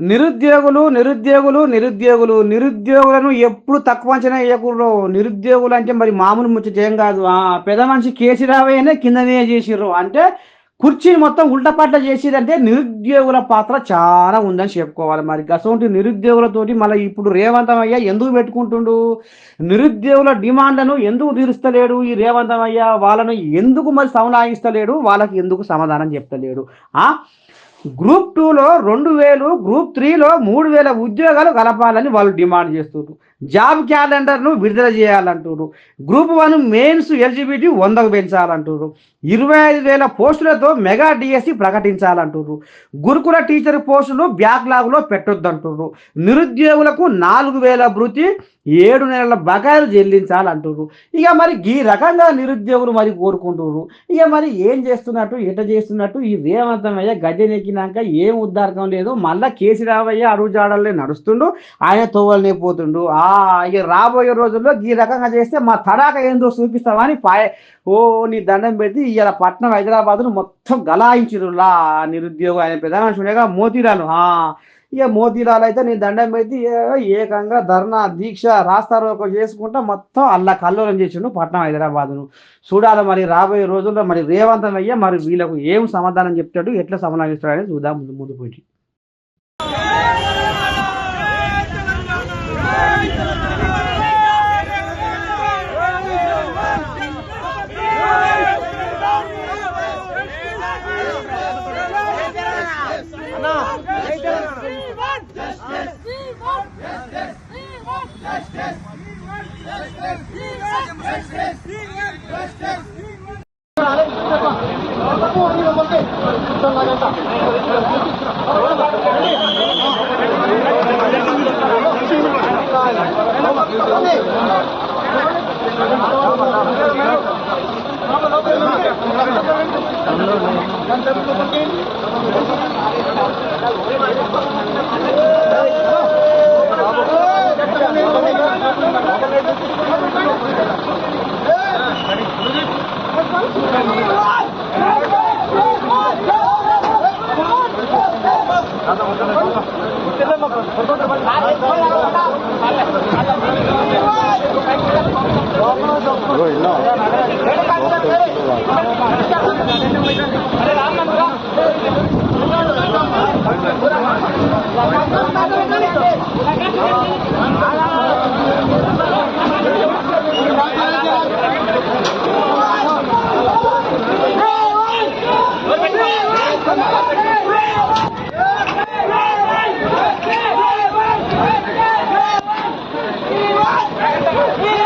నిరుద్యోగులు, నిరుద్యోగులు, నిరుద్యోగులు, నిరుద్యోగులను ఎప్పుడు తక్కువ అంచనా ఎయకూడదు. నిరుద్యోగులు అంటే మరి మామూలు ముచ్చట ఏం గాదు. పెద్ద మనిషి కేసీరావయ్యనే కిందనే జేసిర్రు. అంటే కుర్చీని మొత్తం ఉల్టాపల్టా జేసిర్రంటే నిరుద్యోగుల పాత్ర చాలా ఉందని చెప్పుకోవాలి. మరి గసొంటి నిరుద్యోగులతోటి మళ్ళా ఇప్పుడు రేవంతమయ్య ఎందుకు పెట్టుకుంటుండు? నిరుద్యోగుల డిమాండ్‌లను ఎందుకు తీరుస్తలేడు ఈ రేవంతమయ్య? వాళ్ళను ఎందుకు మరి సముదాయిస్తలేడు? వాళ్ళకి ఎందుకు సమాధానం జెప్తలేడు? ఆ! గ్రూప్ 2లో 2000, గ్రూప్ 3లో 3000 ఉద్యోగాలు కలపాలని వాళ్ళు డిమాండ్ చేస్తుర్రు. జాబ్ క్యాలెండర్‌ను విడుదల చేయాలంటుర్రు. గ్రూప్ 1 మెయిన్స్ ఎలిజిబిలిటీ 100కు పెంచాలంటుర్రు. 25,000 పోస్టులతో మెగా డీఎస్సీ ప్రకటించాలంటుర్రు. గురుకుల టీచర్ పోస్టులు బ్యాక్‌లాగ్‌లో పెట్టొద్దంటుర్రు. నిరుద్యోగులకు 4,000 భృతి, 7 నెలల బకాయిలు చెల్లించాలంటుర్రు. ఇక మరి ఈ రకంగా నిరుద్యోగులు మరి కోరుకుంటుర్రు. ఇక మరి ఏం చేస్తున్నట్టు, ఎట్ట చేస్తున్నట్టు ఈ రేవంతమయ్య గద్దెనెక్కినాక ఏం ఉద్దారకం లేదు. మళ్ళా కేసీరావయ్య అడుగుజాడల్లో నడుస్తుండు. ఆయన తోవలనే పోతుండు. ఇక రాబోయే రోజుల్లో ఈ రకంగా చేస్తే మా తడాక ఏందో చూపిస్తామని ఓ నీ దండం పెట్టి ఇవాళ పట్నం హైదరాబాద్ను మొత్తం గలాయించిరులా నిరుద్యోగం. ఆయన పెద్ద మనిషి ఉండేగా మోతీలాలు. ఇక మోతీలాల్ అయితే నీ దండం పెట్టి ఏకంగా ధర్నా దీక్ష రాస్తారోకో చేసుకుంటా మొత్తం అల్లా కల్లోలం చేసిండు పట్నం హైదరాబాద్ను. చూడాలి మరి రాబోయే రోజుల్లో మరి రేవంతమయ్య మరి వీళ్ళకు ఏం సమాధానం చెప్తాడు, ఎట్లా సమాధానిస్తాడు అనేది చూద్దాం ముందు ముందు పోయి. We